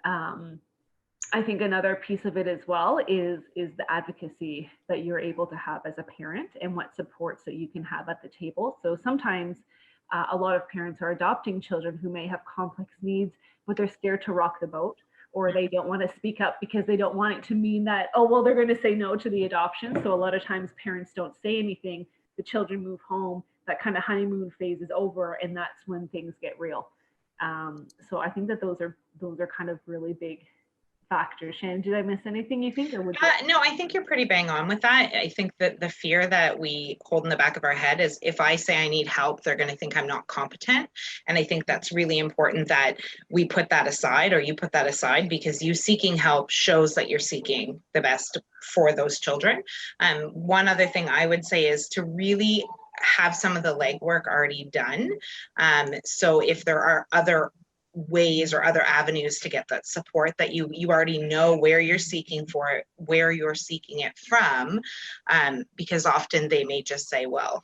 I think another piece of it as well is the advocacy that you're able to have as a parent and what supports that you can have at the table. So sometimes a lot of parents are adopting children who may have complex needs, but they're scared to rock the boat, or they don't want to speak up because they don't want it to mean that, oh, well, they're going to say no to the adoption. So a lot of times parents don't say anything. The children move home. That kind of honeymoon phase is over, and that's when things get real. So I think that those are kind of really big factors. Shannon, did I miss anything you think, or would you? No, I think you're pretty bang on with that. I think that the fear that we hold in the back of our head is if I say I need help, they're going to think I'm not competent. And I think that's really important that we put that aside, or you put that aside, because you seeking help shows that you're seeking the best for those children. One other thing I would say is to really have some of the legwork already done. So if there are other ways or other avenues to get that support, that you already know where you're seeking for it, where you're seeking it from, because often they may just say, well,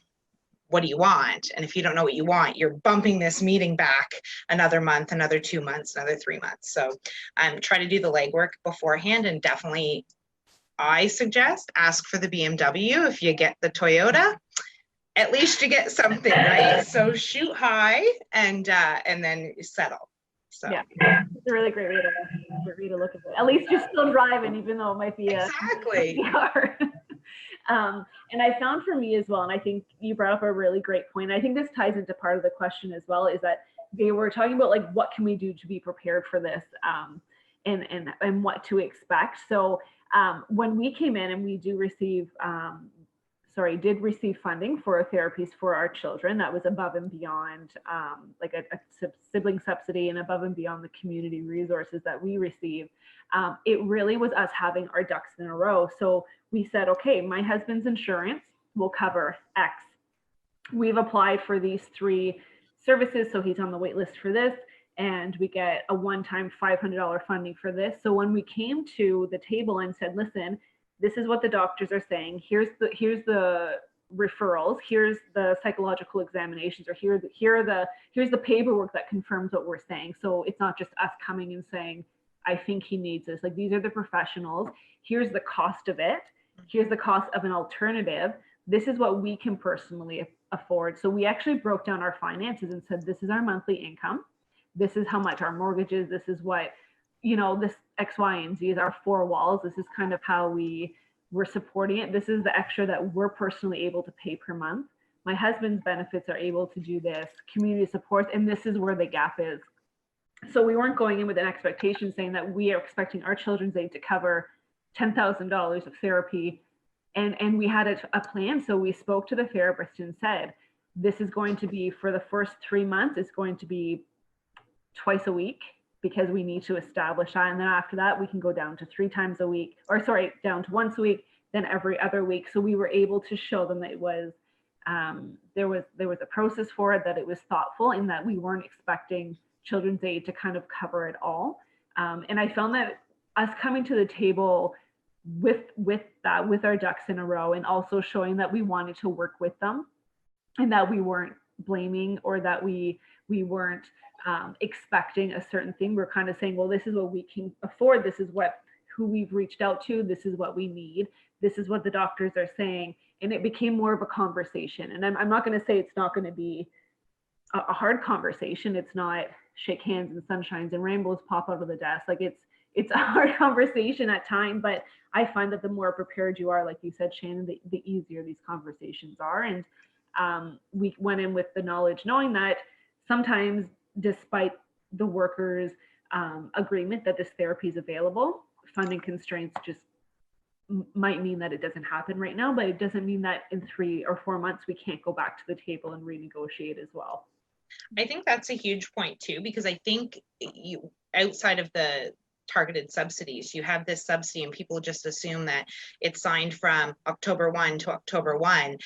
what do you want? And if you don't know what you want, you're bumping this meeting back another month, another 2 months, another 3 months. So try to do the legwork beforehand, and definitely I suggest ask for the BMW. If you get the Toyota, at least you get something, right? So shoot high and then settle. So. Yeah, it's a really great way to look at it. At least you're still driving, even though it might be exactly hard. And I found for me as well, and I think you brought up a really great point. I think this ties into part of the question as well, is that they were talking about like what can we do to be prepared for this, and what to expect. So when we came in, and we did receive funding for therapies for our children that was above and beyond like a sibling subsidy and above and beyond the community resources that we receive. It really was us having our ducks in a row. So we said, okay, my husband's insurance will cover X. We've applied for these 3 services, so he's on the wait list for this, and we get a one-time $500 funding for this. So when we came to the table and said, listen, this is what the doctors are saying. Here's the referrals. Here's the psychological examinations, or here's the paperwork that confirms what we're saying. So it's not just us coming and saying, I think he needs this. Like, these are the professionals. Here's the cost of it. Here's the cost of an alternative. This is what we can personally afford. So we actually broke down our finances and said, this is our monthly income. This is how much our mortgage is. This is what, this X, Y, and Z is our 4 walls. This is kind of how we're supporting it. This is the extra that we're personally able to pay per month. My husband's benefits are able to do this, community support, and this is where the gap is. So we weren't going in with an expectation saying that we are expecting our children's aid to cover $10,000 of therapy. And we had a plan. So we spoke to the therapist and said, this is going to be, for the first 3 months, it's going to be twice a week, because we need to establish that. And then after that, we can go down to 3 times a week, down to once a week, then every other week. So we were able to show them that it was, there was a process for it, that it was thoughtful, and that we weren't expecting children's aid to kind of cover it all. And I found that us coming to the table with our ducks in a row, and also showing that we wanted to work with them, and that we weren't blaming, or that we weren't expecting a certain thing. We're kind of saying, well, this is what we can afford. This is who we've reached out to. This is what we need. This is what the doctors are saying. And it became more of a conversation. And I'm not going to say it's not going to be a hard conversation. It's not shake hands and sunshines and rainbows pop out of the desk. Like, it's a hard conversation at times, but I find that the more prepared you are, like you said, Shannon, the easier these conversations are. And we went in with the knowledge, knowing that sometimes, despite the workers' agreement that this therapy is available, funding constraints just might mean that it doesn't happen right now, but it doesn't mean that in 3 or 4 months we can't go back to the table and renegotiate as well. I think that's a huge point too, because I think outside of the targeted subsidies, you have this subsidy and people just assume that it's signed from October 1 to October 1,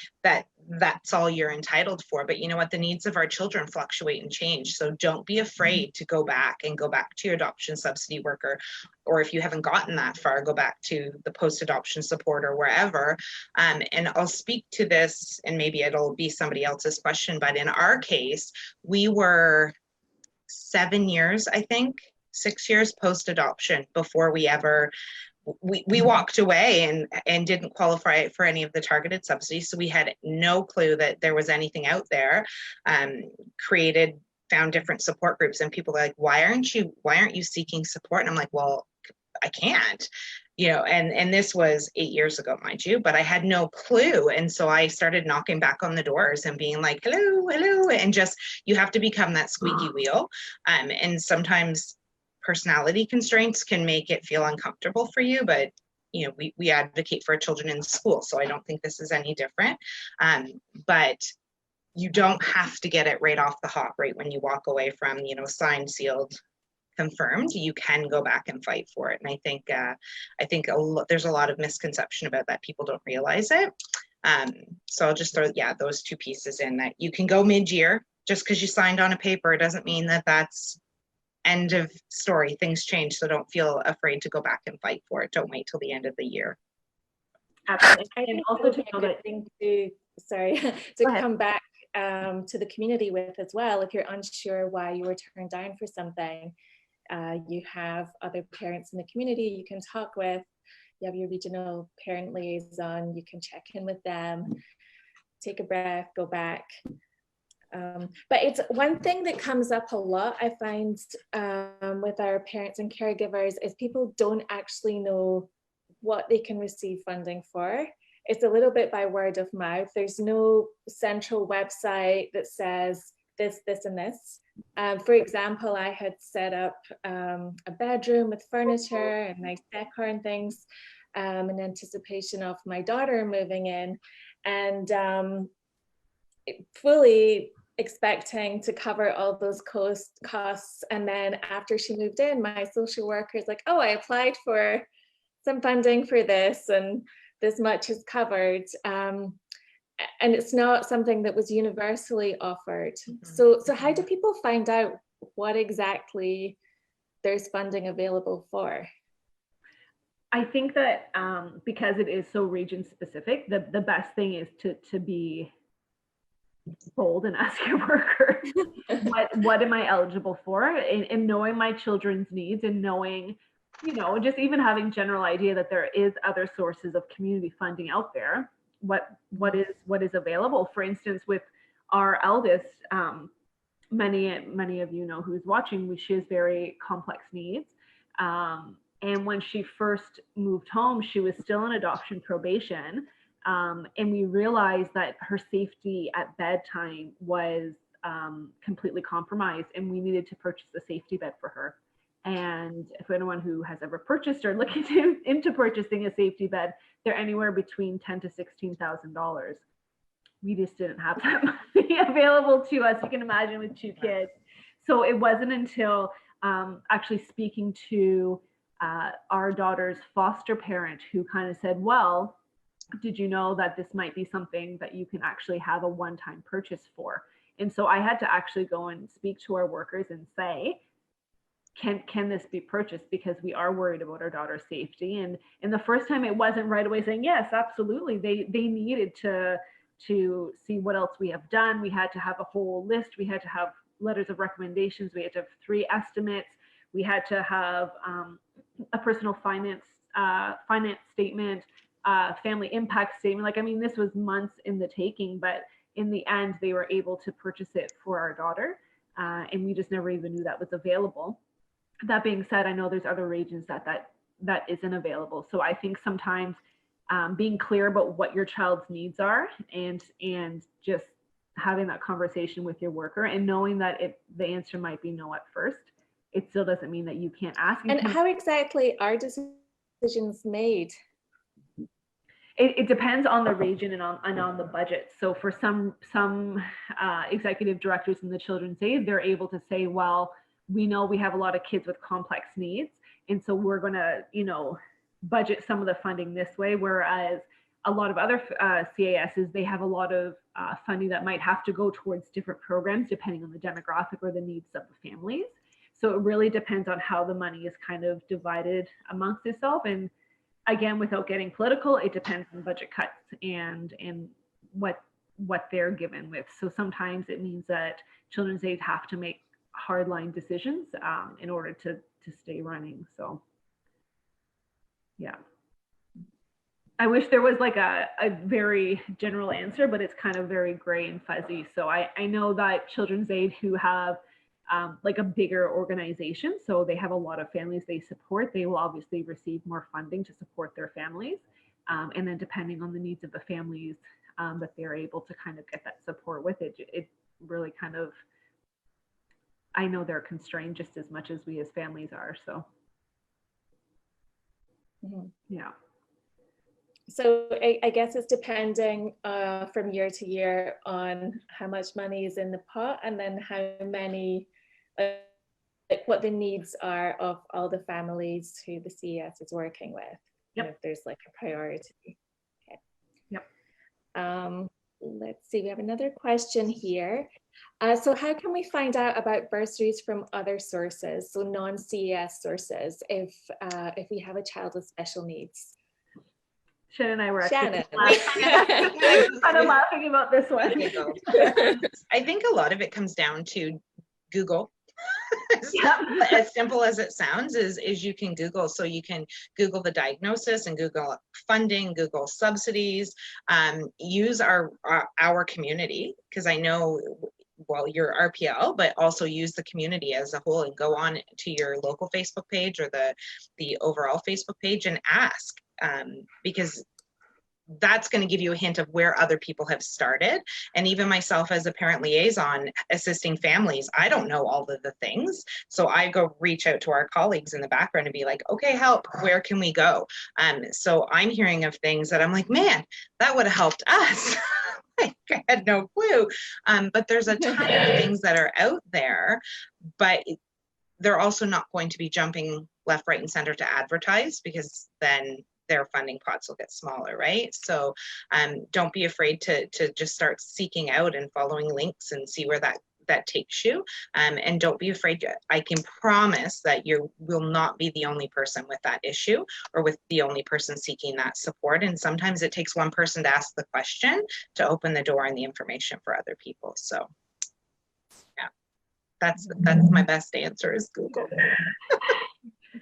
that's all you're entitled for. But you know what? The needs of our children fluctuate and change. So don't be afraid to go back to your adoption subsidy worker, or if you haven't gotten that far, go back to the post-adoption support or wherever. And I'll speak to this, and maybe it'll be somebody else's question, but in our case, we were 7 years, I think, 6 years post-adoption before we walked away and didn't qualify for any of the targeted subsidies. So we had no clue that there was anything out there. Found different support groups, and people are like, why aren't you seeking support? And I'm like, well, I can't, and this was 8 years ago, mind you, but I had no clue. And so I started knocking back on the doors and being like, hello, and just, you have to become that squeaky wheel. And sometimes personality constraints can make it feel uncomfortable for you, but we advocate for children in school, so I don't think this is any different. But you don't have to get it right off the hop, right when you walk away from, signed, sealed, confirmed. You can go back and fight for it. And I think there's a lot of misconception about that. People don't realize it. So I'll just throw, those two pieces in, that you can go mid-year. Just because you signed on a paper, it doesn't mean that that's end of story. Things change. So don't feel afraid to go back and fight for it. Don't wait till the end of the year. Absolutely. I think also to know that thing to come back to the community with as well. If you're unsure why you were turned down for something, you have other parents in the community you can talk with. You have your regional parent liaison. You can check in with them, take a breath, go back. But it's one thing that comes up a lot, I find, with our parents and caregivers, is people don't actually know what they can receive funding for. It's a little bit by word of mouth. There's no central website that says this, this, and this. For example, I had set up a bedroom with furniture and nice decor and things in anticipation of my daughter moving in, and fully expecting to cover all those costs. And then after she moved in, my social worker is like, oh, I applied for some funding for this, and this much is covered. And it's not something that was universally offered. So how do people find out what exactly there's funding available for? I think that because it is so region specific, the best thing is to be bold and ask your worker, what am I eligible for? And knowing my children's needs, and knowing, just even having general idea that there is other sources of community funding out there. What is available. For instance, with our eldest, many of you know who's watching, she has very complex needs. And when she first moved home, she was still in adoption probation. And we realized that her safety at bedtime was completely compromised, and we needed to purchase a safety bed for her. And if anyone who has ever purchased or looking into purchasing a safety bed, they're anywhere between $10,000 to $16,000. We just didn't have that money available to us. You can imagine with 2 kids. So it wasn't until actually speaking to our daughter's foster parent, who kind of said, well, did you know that this might be something that you can actually have a one-time purchase for? And so I had to actually go and speak to our workers and say, can this be purchased? Because we are worried about our daughter's safety. And the first time, it wasn't right away saying, yes, absolutely. They needed to see what else we have done. We had to have a whole list. We had to have letters of recommendations. We had to have 3 estimates. We had to have a personal finance statement, family impact statement. This was months in the taking, but in the end, they were able to purchase it for our daughter. And we just never even knew that was available. That being said, I know there's other regions that isn't available. So I think sometimes being clear about what your child's needs are, and just having that conversation with your worker, and knowing that the answer might be no at first, it still doesn't mean that you can't ask. And how exactly are decisions made? It depends on the region and on the budget. So for some executive directors in the Children's Aid, they're able to say, well, we know we have a lot of kids with complex needs, and so we're going to, budget some of the funding this way. Whereas a lot of other CASs, they have a lot of funding that might have to go towards different programs depending on the demographic or the needs of the families. So it really depends on how the money is kind of divided amongst itself. And again, without getting political, it depends on budget cuts and what they're given with. So sometimes it means that Children's Aid have to make hardline decisions in order to stay running. So yeah. I wish there was like a very general answer, but it's kind of very gray and fuzzy. So I know that Children's Aid, who have like a bigger organization, so they have a lot of families they support, they will obviously receive more funding to support their families. And then depending on the needs of the families that they're able to kind of get that support with, it really kind of, I know they're constrained just as much as we as families are. So yeah. So I guess it's depending from year to year on how much money is in the pot, and then how many, like what the needs are of all the families who the CES is working with. Yep. If there's like a priority. Okay. Yep. Let's see, we have another question here. So how can we find out about bursaries from other sources, so non-CES sources, if we have a child with special needs? Shannon and I were actually kind of laughing about this one. I think a lot of it comes down to Google. Yep. As simple as it sounds, is you can Google. So you can Google the diagnosis and Google funding, Google subsidies, use our community, because I know, well, your RPL, but also use the community as a whole, and go on to your local Facebook page or the overall Facebook page and ask, because that's going to give you a hint of where other people have started. And even myself as a parent liaison assisting families, I don't know all of the things. So I go reach out to our colleagues in the background and be like, okay, help, where can we go? So I'm hearing of things that I'm like, man, that would have helped us. I had no clue. But there's a ton of things that are out there, but they're also not going to be jumping left, right, and center to advertise, because then their funding pots will get smaller, right? So don't be afraid to just start seeking out and following links and see where that takes you. And don't be afraid. I can promise that you will not be the only person with that issue, or with the only person seeking that support. And sometimes it takes one person to ask the question to open the door and the information for other people. So yeah, that's my best answer, is Google.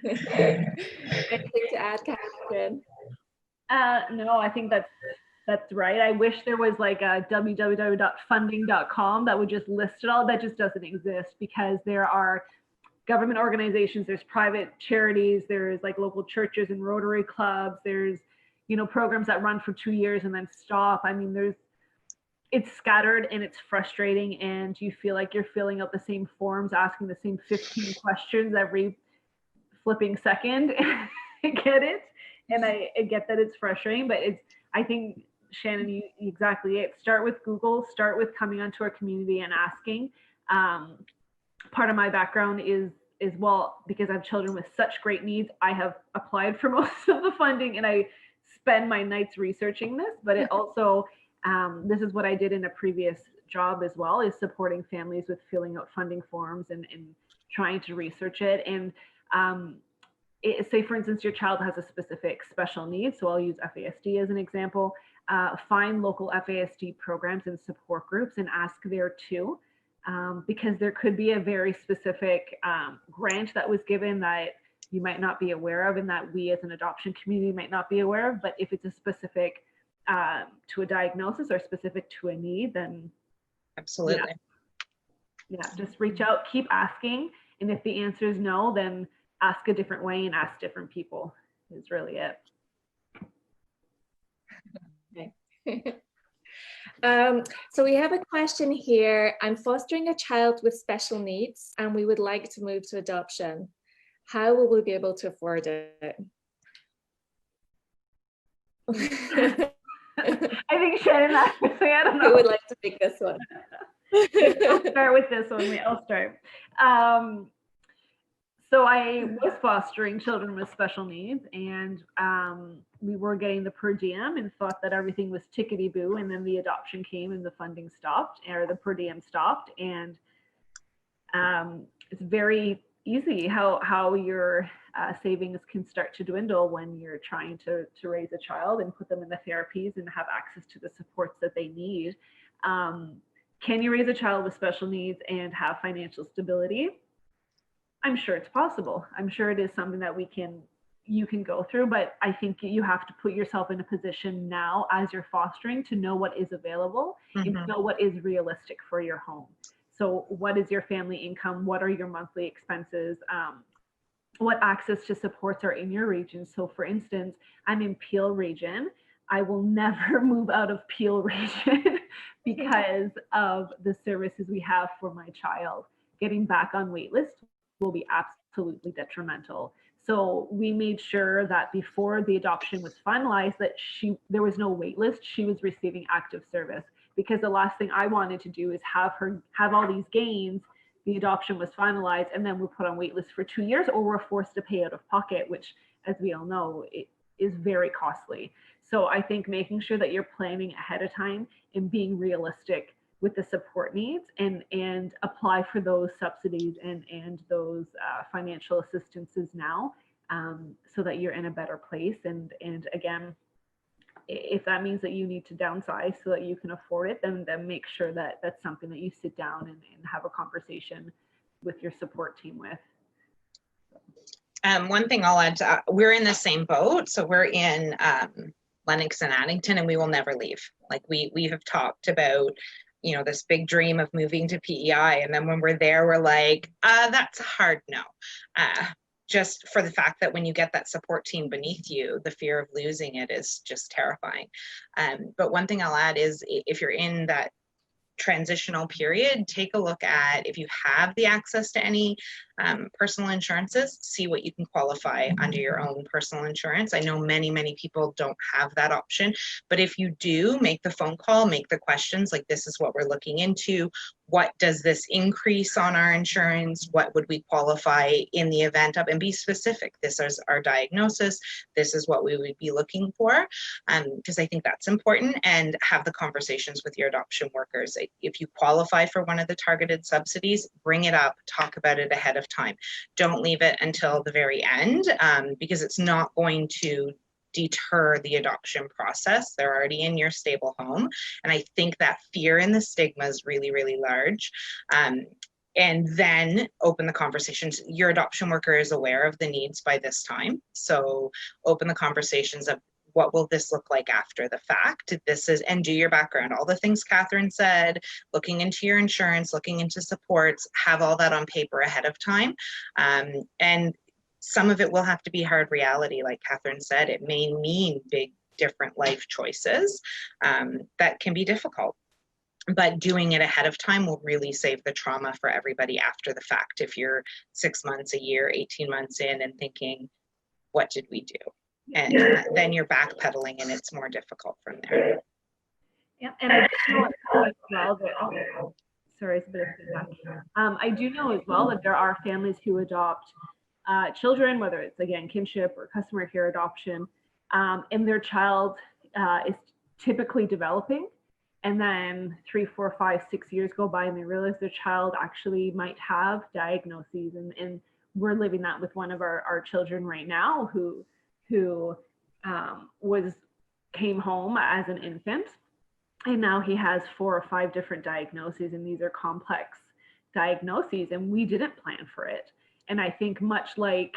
Anything to add, Catherine? No, I think that's right. I wish there was like a www.funding.com that would just list it all. That just doesn't exist, because there are government organizations, there's private charities, there's like local churches and Rotary clubs, there's, you know, programs that run for 2 years and then stop. I mean, it's scattered and it's frustrating, and you feel like you're filling out the same forms, asking the same 15 questions every flipping second. I get it, and I get that it's frustrating, but I think, Shannon, you exactly it. Start with Google, start with coming onto our community and asking. Part of my background is well, because I have children with such great needs, I have applied for most of the funding, and I spend my nights researching this, but it also, this is what I did in a previous job as well, is supporting families with filling out funding forms and trying to research it. And say, for instance, your child has a specific special need, so I'll use FASD as an example. Find local FASD programs and support groups and ask there too, because there could be a very specific grant that was given that you might not be aware of, and that we as an adoption community might not be aware of. But if it's a specific to a diagnosis or specific to a need, then absolutely. Yeah, just reach out, keep asking, and if the answer is no, then ask a different way and ask different people is really it. Okay. So we have a question here. I'm fostering a child with special needs and we would like to move to adoption. How will we be able to afford it? I think Shannon, I don't know. Who would like to take this one? I'll start with this one. I'll start. So I was fostering children with special needs, and we were getting the per diem and thought that everything was tickety-boo, and then the adoption came and the funding stopped, or the per diem stopped. And it's very easy how your savings can start to dwindle when you're trying to raise a child and put them in the therapies and have access to the supports that they need. Can you raise a child with special needs and have financial stability? I'm sure it's possible. I'm sure it is something that you can go through, but I think you have to put yourself in a position now as you're fostering to know what is available and to know what is realistic for your home. So what is your family income? What are your monthly expenses? What access to supports are in your region? So for instance, I'm in Peel region. I will never move out of Peel region because of the services we have for my child. Getting back on waitlist will be absolutely detrimental. So we made sure that before the adoption was finalized that there was no wait list. She was receiving active service, because the last thing I wanted to do is have her have all these gains. The adoption was finalized and then we're put on wait list for 2 years, or we're forced to pay out of pocket, which, as we all know, it is very costly. So I think making sure that you're planning ahead of time and being realistic with the support needs, and apply for those subsidies and those financial assistances now, so that you're in a better place. And again, if that means that you need to downsize so that you can afford it, then make sure that that's something that you sit down and have a conversation with your support team with. One thing I'll add, we're in the same boat. So we're in Lennox and Addington, and we will never leave. Like we have talked about, you know, this big dream of moving to PEI. And then when we're there, we're like, that's a hard no. Just for the fact that when you get that support team beneath you, the fear of losing it is just terrifying. But one thing I'll add is, if you're in that transitional period, take a look at if you have the access to any personal insurances, see what you can qualify under your own personal insurance. I know many people don't have that option, but if you do, make the phone call, make the questions, like, this is what we're looking into. What does this increase on our insurance? What would we qualify in the event of? And be specific. This is our diagnosis. This is what we would be looking for, because I think that's important. And have the conversations with your adoption workers. If you qualify for one of the targeted subsidies, bring it up, talk about it ahead of time. Don't leave it until the very end, because it's not going to deter the adoption process. They're already in your stable home. And I think that fear and the stigma is really large. And then open the conversations. Your adoption worker is aware of the needs by this time. So open the conversations of, what will this look like after the fact? And do your background, all the things Catherine said, looking into your insurance, looking into supports, have all that on paper ahead of time. And some of it will have to be hard reality. Like Catherine said, it may mean big, different life choices that can be difficult. But doing it ahead of time will really save the trauma for everybody after the fact. If you're 6 months, a year, 18 months in and thinking, what did we do? And then you're backpedaling and it's more difficult from there. Yeah, and I do know as well that, sorry, it's a bit of feedback. I do know as well that there are families who adopt children, whether it's, again, kinship or customer care adoption, and their child is typically developing. And then 3, 4, 5, 6 years go by and they realize their child actually might have diagnoses. And we're living that with one of our children right now who came home as an infant, and now he has 4 or 5 different diagnoses, and these are complex diagnoses, and we didn't plan for it. And I think, much like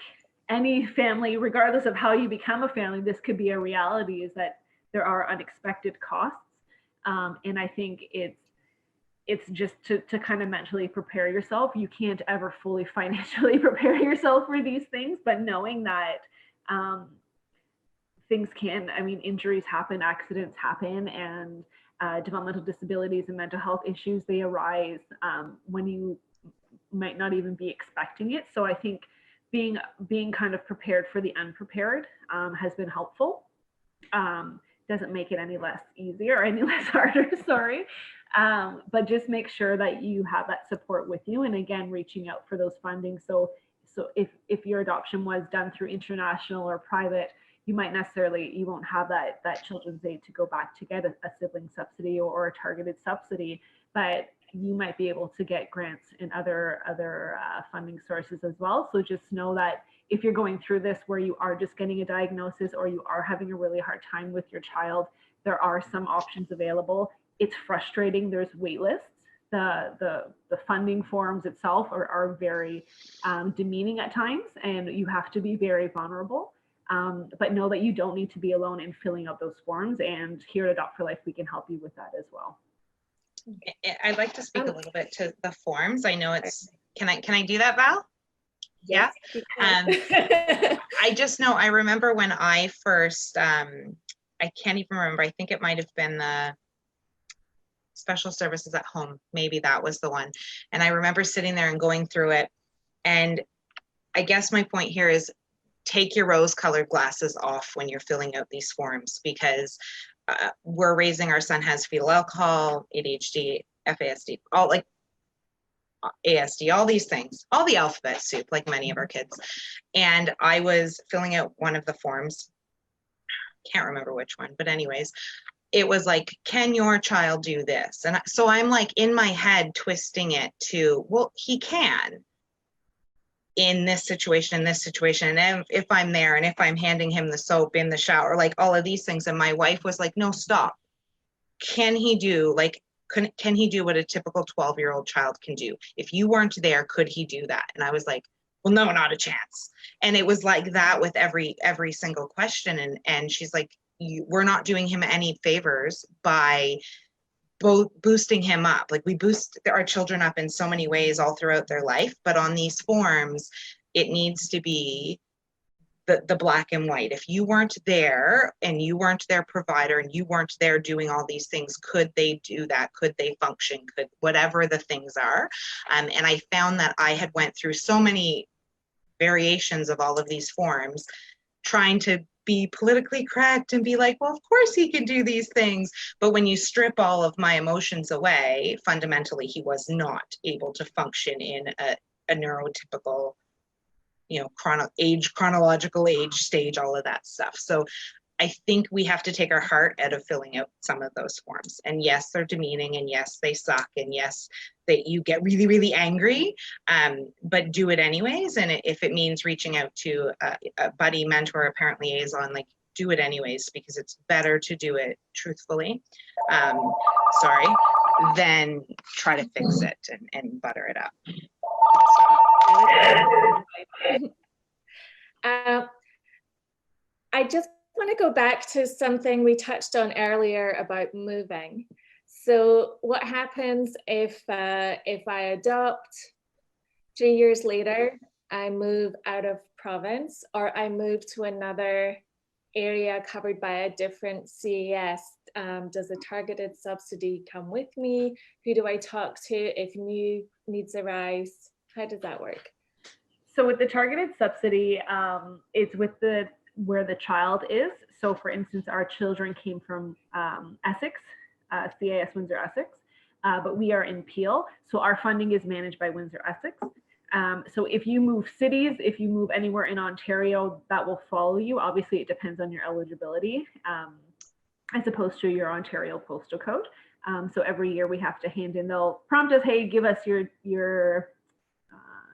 any family, regardless of how you become a family, this could be a reality, is that there are unexpected costs. And I think it's just to kind of mentally prepare yourself. You can't ever fully financially prepare yourself for these things, but knowing that things injuries happen, accidents happen, and developmental disabilities and mental health issues, they arise when you might not even be expecting it. So I think being kind of prepared for the unprepared has been helpful. Doesn't make it any less easier or any less harder, sorry. But just make sure that you have that support with you, and again, reaching out for those funding. So if your adoption was done through international or private, you won't have that children's aid to go back to get a sibling subsidy or a targeted subsidy, but you might be able to get grants in other funding sources as well. So just know that if you're going through this where you are just getting a diagnosis or you are having a really hard time with your child, there are some options available. It's frustrating. There's wait lists. the funding forms itself are very demeaning at times, and you have to be very vulnerable. But know that you don't need to be alone in filling out those forms, and here at Adopt for Life, we can help you with that as well. I'd like to speak a little bit to the forms. I know it's, can I do that, Val? Yes, Yeah. I just know, I remember when I first, I can't even remember, I think it might have been the Special Services at Home, maybe that was the one. And I remember sitting there and going through it. And I guess my point here is take your rose-colored glasses off when you're filling out these forms, because we're raising, our son has fetal alcohol, ADHD, FASD, all like ASD, all these things, all the alphabet soup, like many of our kids. And I was filling out one of the forms, can't remember which one, but anyways, it was like, can your child do this? And so I'm like in my head twisting it to, well, he can in this situation, and if I'm there, and if I'm handing him the soap in the shower, like all of these things. And my wife was like, no, stop. Can he do, like, can he do what a typical 12-year-old child can do? If you weren't there, could he do that? And I was like, well, no, not a chance. And it was like that with every single question. And she's like, we're not doing him any favors by boosting him up. Like, we boost our children up in so many ways all throughout their life, but on these forms, it needs to be the black and white. If you weren't there and you weren't their provider and you weren't there doing all these things, could they do that? Could they function? Could whatever the things are? And I found that I had went through so many variations of all of these forms, trying to be politically correct and be like, well, of course he can do these things. But when you strip all of my emotions away, fundamentally, he was not able to function in a neurotypical, you know, chronological age stage, all of that stuff. So I think we have to take our heart out of filling out some of those forms. And yes, they're demeaning, and yes, they suck, and yes, that you get really, really angry, but do it anyways. And if it means reaching out to a buddy, mentor, a parent liaison, like, do it anyways, because it's better to do it truthfully, than try to fix it and butter it up. I just want to go back to something we touched on earlier about moving. So what happens if I adopt 3 years later, I move out of province, or I move to another area covered by a different CAS? Does a targeted subsidy come with me? Who do I talk to if new needs arise? How does that work? So with the targeted subsidy, it's with where the child is. So for instance, our children came from Essex, CAS Windsor Essex, but we are in Peel. So our funding is managed by Windsor Essex. So if you move cities, if you move anywhere in Ontario, that will follow you. Obviously, it depends on your eligibility, as opposed to your Ontario postal code. So every year we have to hand in, they'll prompt us, hey, give us your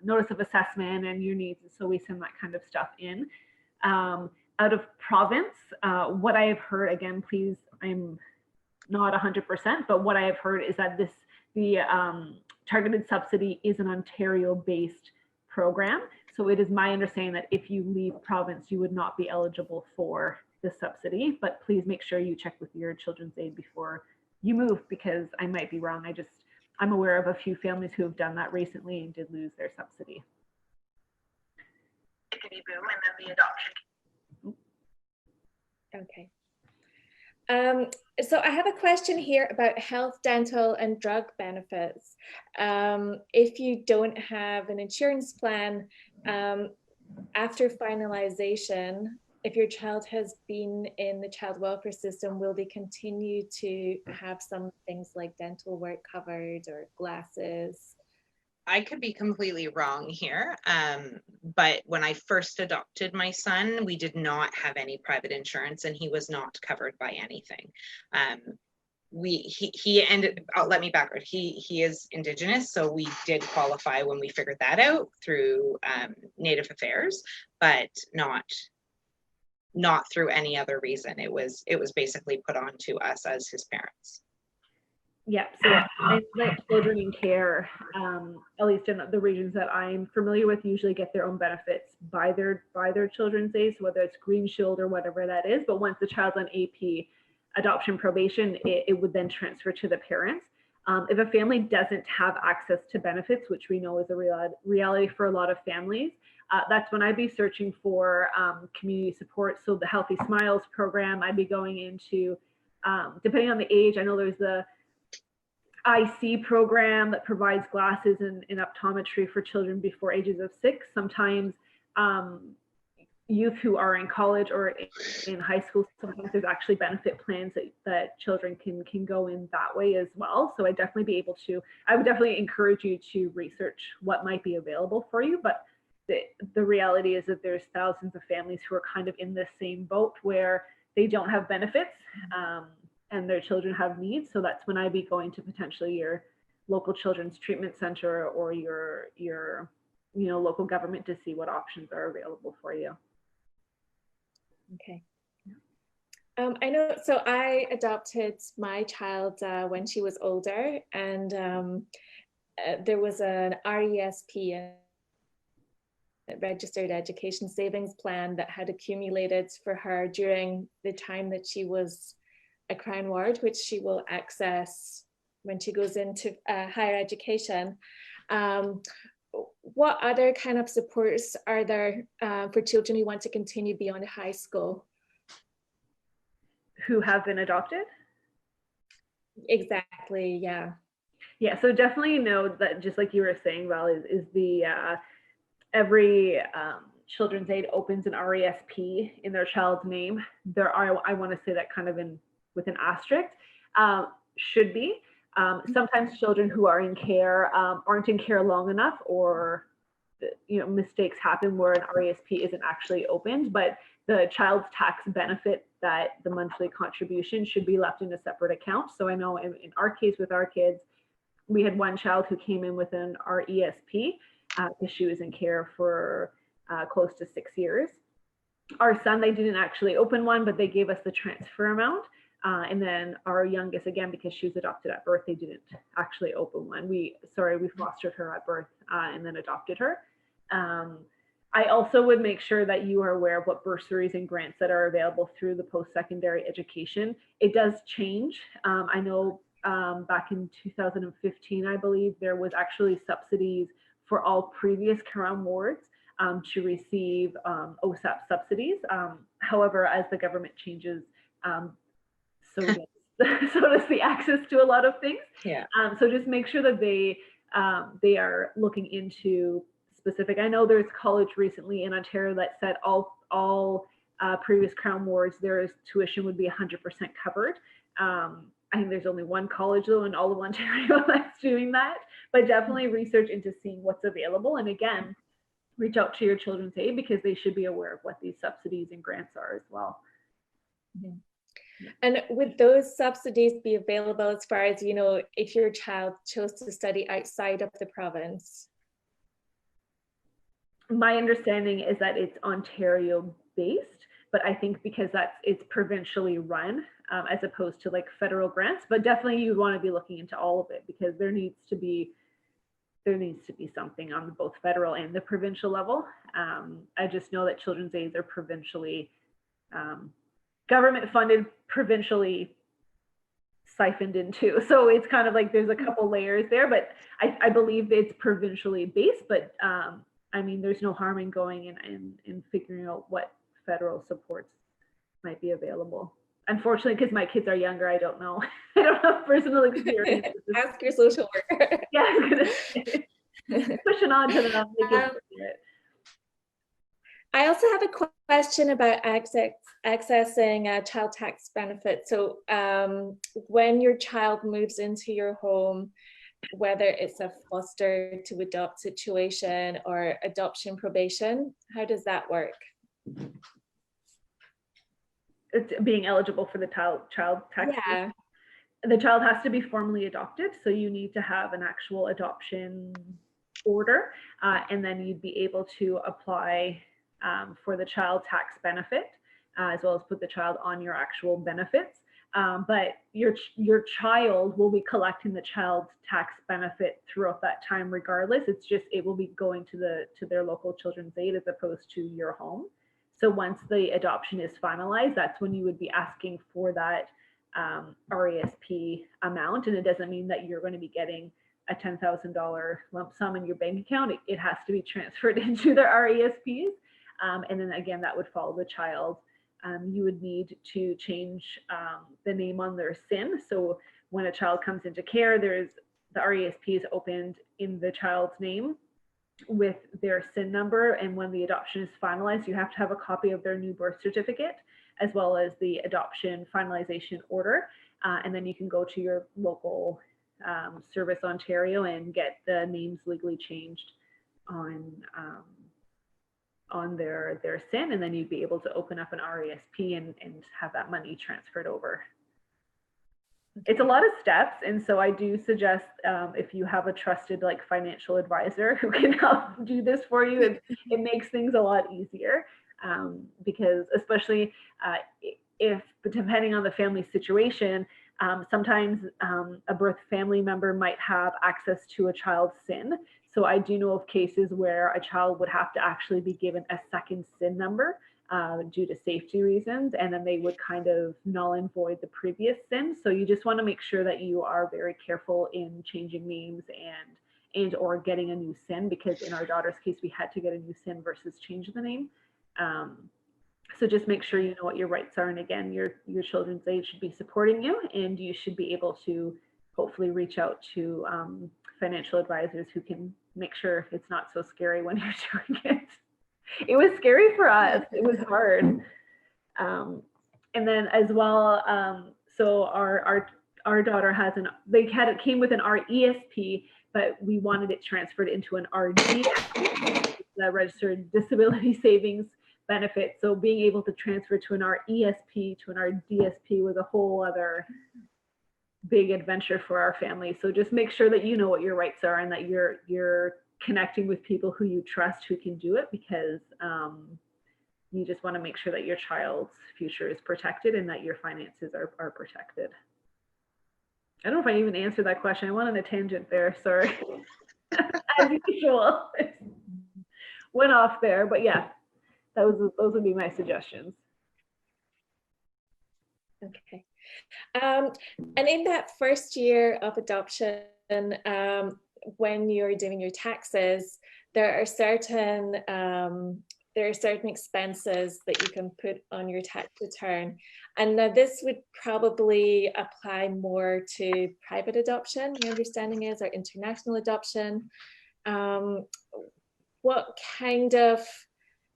notice of assessment and your needs. So we send that kind of stuff in. Out of province, what I have heard, again, please, I'm not 100%, but what I have heard is that the targeted subsidy is an Ontario-based program. So it is my understanding that if you leave province, you would not be eligible for the subsidy, but please make sure you check with your Children's Aid before you move, because I might be wrong. I'm aware of a few families who have done that recently and did lose their subsidy. And then the adoption. Okay. So I have a question here about health, dental, and drug benefits. If you don't have an insurance plan, after finalization, if your child has been in the child welfare system, will they continue to have some things like dental work covered or glasses? I could be completely wrong here, but when I first adopted my son, we did not have any private insurance, and he was not covered by anything. He ended. Let me backward. He is Indigenous, so we did qualify when we figured that out through Native Affairs, but not through any other reason. It was basically put on to us as his parents. Yeah, so I let children in care, at least in the regions that I'm familiar with, usually get their own benefits by their children's age, whether it's Green Shield or whatever that is. But once the child's on AP adoption probation, it would then transfer to the parents. If a family doesn't have access to benefits, which we know is a reality for a lot of families, that's when I'd be searching for community support. So the Healthy Smiles program, I'd be going into, depending on the age, I know there's the IC program that provides glasses and optometry for children before ages of 6. Sometimes youth who are in college or in high school, sometimes there's actually benefit plans that children can go in that way as well. So I would definitely encourage you to research what might be available for you. But the reality is that there's thousands of families who are kind of in this same boat where they don't have benefits. And their children have needs. So that's when I'd be going to potentially your local children's treatment center or your local government to see what options are available for you. Okay. I know, so I adopted my child when she was older, and there was an RESP, a Registered Education Savings Plan, that had accumulated for her during the time that she was a Crown Ward, which she will access when she goes into higher education. What other kind of supports are there for children who want to continue beyond high school? Who have been adopted? Exactly, yeah. Yeah, so definitely know that, just like you were saying, Val, is the every children's aid opens an RESP in their child's name. There are, I want to say that kind of with an asterisk, should be. Sometimes children who are in care aren't in care long enough, or mistakes happen where an RESP isn't actually opened, but the child's tax benefit, that the monthly contribution should be left in a separate account. So I know in our case with our kids, we had one child who came in with an RESP because she was in care for close to 6 years. Our son, they didn't actually open one, but they gave us the transfer amount. And then our youngest, again, because she was adopted at birth, they didn't actually open one. We fostered her at birth and then adopted her. I also would make sure that you are aware of what bursaries and grants that are available through the post-secondary education. It does change. I know back in 2015, I believe, there was actually subsidies for all previous Crown wards to receive OSAP subsidies. However, as the government changes, so does the access to a lot of things. Yeah. So just make sure that they are looking into specific. I know there's college recently in Ontario that said all previous Crown wards, their tuition would be 100% covered. I think there's only one college though in all of Ontario that's doing that, but definitely research into seeing what's available. And again, reach out to your children's aid because they should be aware of what these subsidies and grants are as well. Mm-hmm. And would those subsidies be available as far as, if your child chose to study outside of the province? My understanding is that it's Ontario based, but I think because it's provincially run as opposed to like federal grants, but definitely you'd want to be looking into all of it because there needs to be something on both federal and the provincial level. I just know that children's aids are provincially government funded, provincially siphoned into. So it's kind of like there's a couple layers there, but I believe it's provincially based, but there's no harm in going and figuring out what federal supports might be available. Unfortunately, because my kids are younger, I don't know. I don't have personal experience. Ask your social worker. Yeah, I was gonna say. Pushing on to them. I also have a question about accessing child tax benefits. So when your child moves into your home, whether it's a foster to adopt situation or adoption probation, how does that work? It's being eligible for the child tax. Yeah. The child has to be formally adopted, so you need to have an actual adoption order, and then you'd be able to apply for the child tax benefit, as well as put the child on your actual benefits. But your child will be collecting the child's tax benefit throughout that time regardless. It's just it will be going to their local children's aid as opposed to your home. So once the adoption is finalized, that's when you would be asking for that RESP amount. And it doesn't mean that you're going to be getting a $10,000 lump sum in your bank account. It has to be transferred into their RESPs. And then again, that would follow the child. You would need to change the name on their SIN. So when a child comes into care, the RESP is opened in the child's name with their SIN number. And when the adoption is finalized, you have to have a copy of their new birth certificate, as well as the adoption finalization order. And then you can go to your local Service Ontario and get the names legally changed on their SIN, and then you'd be able to open up an RESP and have that money transferred over. It's a lot of steps, and so I do suggest if you have a trusted like financial advisor who can help do this for you, it makes things a lot easier, because especially if depending on the family situation, sometimes a birth family member might have access to a child's SIN. So I do know of cases where a child would have to actually be given a second SIN number due to safety reasons, and then they would kind of null and void the previous SIN. So you just want to make sure that you are very careful in changing names and or getting a new SIN, because in our daughter's case, we had to get a new SIN versus change the name. So just make sure you know what your rights are. And again, your children's aid should be supporting you, and you should be able to hopefully reach out to financial advisors who can make sure it's not so scary when you're doing it. It was scary for us. It was hard. And then as well, so our daughter has it came with an RESP, but we wanted it transferred into an RDSP, the Registered Disability Savings Benefit. So being able to transfer to an RESP to an RDSP was a whole other big adventure for our family. So just make sure that you know what your rights are and that you're connecting with people who you trust who can do it, because you just want to make sure that your child's future is protected and that your finances are protected. I don't know if I even answered that question. I went on a tangent there, sorry. As usual. Went off there, but yeah, those would be my suggestions. Okay. And in that first year of adoption, when you're doing your taxes, there are certain expenses that you can put on your tax return. And now this would probably apply more to private adoption, my understanding is, or international adoption. What kind of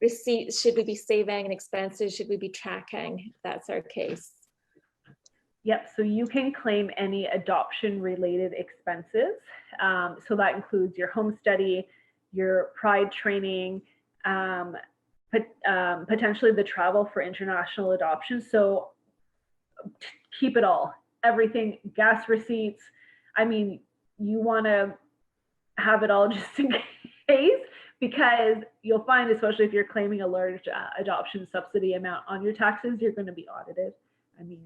receipts should we be saving and expenses should we be tracking if that's our case? Yep, so you can claim any adoption related expenses. So that includes your home study, your pride training, potentially the travel for international adoption. So keep it all, everything, gas receipts. I mean, you want to have it all just in case, because you'll find, especially if you're claiming a large adoption subsidy amount on your taxes, you're going to be audited. I mean,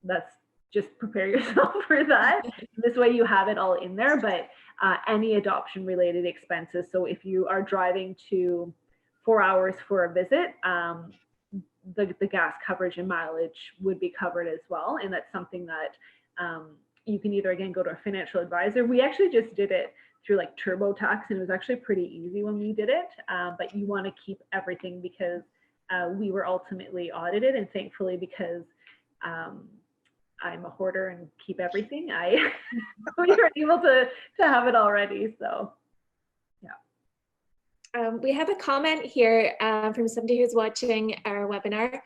that's just prepare yourself for that. This way you have it all in there, but any adoption related expenses. So if you are driving to 4 hours for a visit, the gas coverage and mileage would be covered as well. And that's something that you can either, again, go to a financial advisor. We actually just did it through like TurboTax, and it was actually pretty easy when we did it. But you want to keep everything, because we were ultimately audited, and thankfully, because I'm a hoarder and keep everything, we were able to have it already. So yeah. We have a comment here from somebody who's watching our webinar.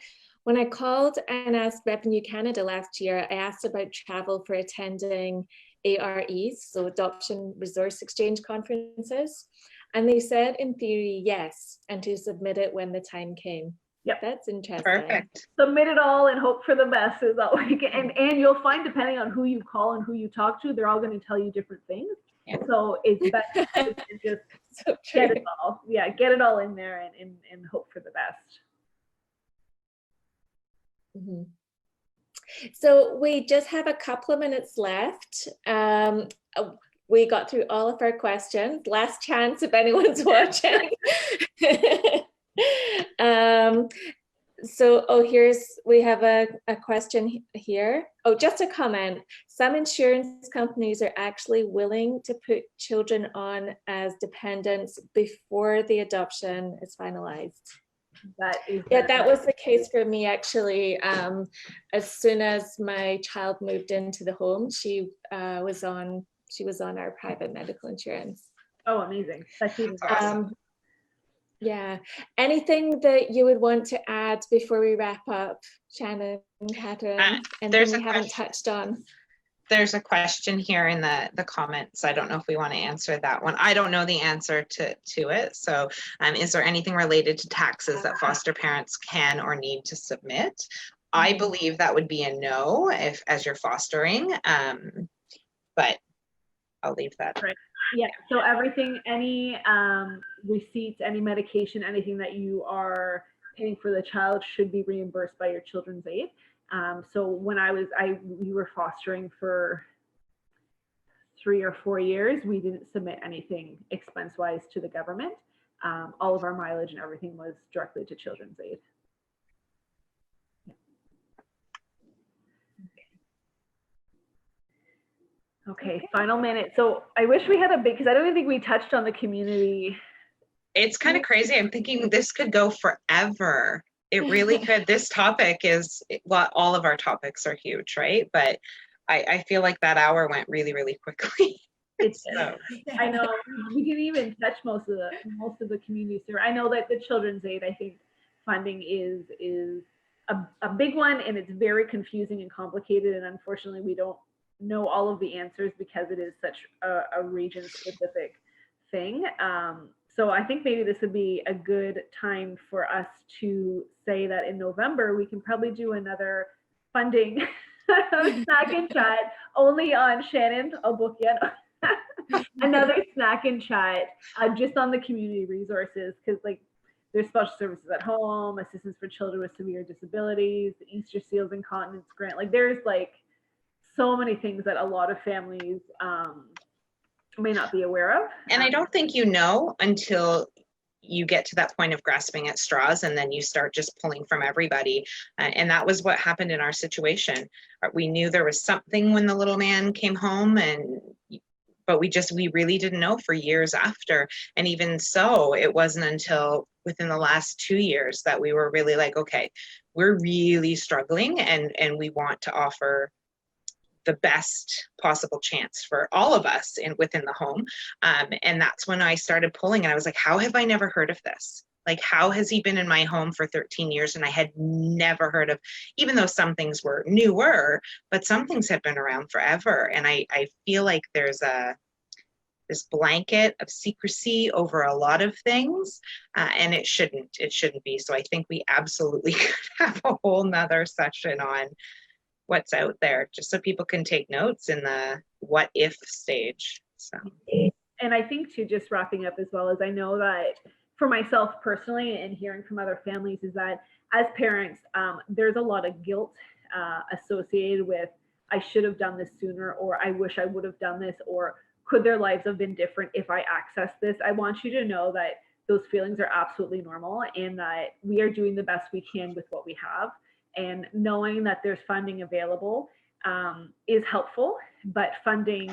When I called and asked Revenue Canada last year, I asked about travel for attending AREs, so Adoption Resource Exchange conferences. And they said in theory, yes, and to submit it when the time came. Yep. That's interesting. Perfect. Submit it all and hope for the best is all we can. And you'll find, depending on who you call and who you talk to, they're all going to tell you different things. Yeah. So it's best to just So get it all. Yeah, get it all in there and hope for the best. Mm-hmm. So we just have a couple of minutes left. We got through all of our questions. Last chance if anyone's watching. We have a question here. Oh, just a comment. Some insurance companies are actually willing to put children on as dependents before the adoption is finalized. That was the case for me actually. As soon as my child moved into the home, she was on our private medical insurance. Oh, amazing. That's even awesome. Yeah. Anything that you would want to add before we wrap up, Shannon, Catherine? Anything we haven't touched on? There's a question here in the comments. I don't know if we want to answer that one. I don't know the answer to it. So is there anything related to taxes that foster parents can or need to submit? I believe that would be a no as you're fostering, but I'll leave that. Right. Yeah, so everything, any receipts, any medication, anything that you are paying for the child should be reimbursed by your children's aid. So when we were fostering for 3 or 4 years, we didn't submit anything expense-wise to the government. All of our mileage and everything was directly to children's aid. Okay, final minute. So I wish we had because I don't even think we touched on the community. It's kind of crazy. I'm thinking this could go forever. It really could. This topic is, well, all of our topics are huge, right? But I feel like that hour went really, really quickly. I know we didn't even touch most of the community service. I know that the children's aid, I think, funding is a big one, and it's very confusing and complicated. And unfortunately, we don't know all of the answers because it is such a region-specific thing. So I think maybe this would be a good time for us to say that in November, we can probably do another funding snack and chat only on Shannon. I'll book you another snack and chat just on the community resources, because like there's special services at home, assistance for children with severe disabilities, the Easter Seals Incontinence Grant. Like there's like so many things that a lot of families may not be aware of. And I don't think you know until you get to that point of grasping at straws, and then you start just pulling from everybody. And that was what happened in our situation. We knew there was something when the little man came home, but we really didn't know for years after. And even so, it wasn't until within the last 2 years that we were really like, okay, we're really struggling, and we want to offer the best possible chance for all of us within the home. And that's when I started pulling, and I was like, how have I never heard of this? Like, how has he been in my home for 13 years and I had never heard of, even though some things were newer, but some things had been around forever. And I feel like there's this blanket of secrecy over a lot of things, and it shouldn't be. So I think we absolutely could have a whole nother session on what's out there, just so people can take notes in the what if stage. So, and I think too, just wrapping up as well, as I know that for myself personally and hearing from other families is that as parents, there's a lot of guilt associated with I should have done this sooner, or I wish I would have done this, or could their lives have been different if I accessed this? I want you to know that those feelings are absolutely normal, and that we are doing the best we can with what we have. And knowing that there's funding available is helpful, but funding,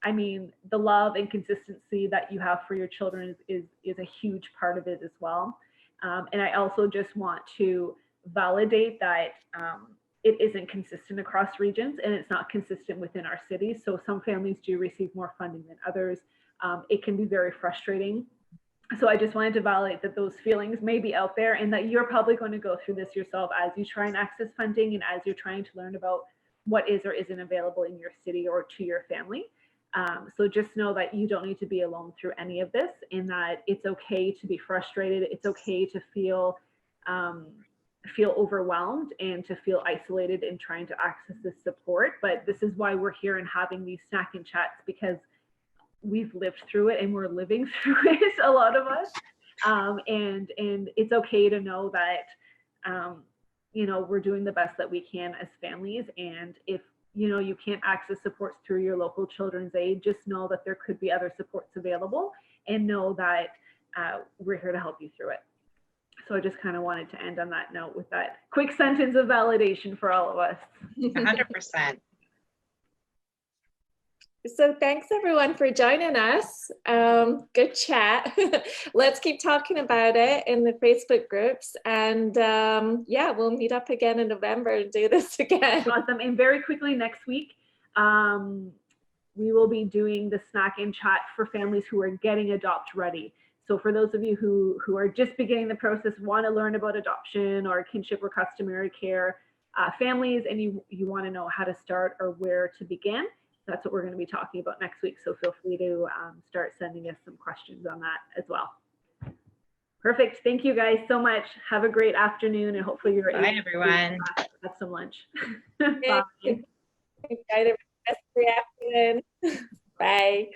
I mean, the love and consistency that you have for your children is a huge part of it as well. And I also just want to validate that it isn't consistent across regions, and it's not consistent within our cities. So some families do receive more funding than others. It can be very frustrating. So I just wanted to validate that those feelings may be out there, and that you're probably going to go through this yourself as you try and access funding, and as you're trying to learn about what is or isn't available in your city or to your family. So just know that you don't need to be alone through any of this, and that it's okay to be frustrated. It's okay to feel overwhelmed and to feel isolated in trying to access this support. But this is why we're here and having these snack and chats, because we've lived through it and we're living through it, a lot of us. And it's okay to know that we're doing the best that we can as families. And if, you can't access supports through your local children's aid, just know that there could be other supports available, and know that we're here to help you through it. So I just kind of wanted to end on that note with that quick sentence of validation for all of us. 100%. So thanks everyone for joining us. Good chat. Let's keep talking about it in the Facebook groups, and yeah, we'll meet up again in November and do this again. Awesome. And very quickly next week, we will be doing the snack and chat for families who are getting adopt ready. So for those of you who are just beginning the process, want to learn about adoption or kinship or customary care families, and you want to know how to start or where to begin, that's what we're going to be talking about next week. So feel free to start sending us some questions on that as well. Perfect. Thank you guys so much. Have a great afternoon, and hopefully you're Bye, everyone. To have some lunch. Bye. Enjoy the rest of the afternoon. Bye.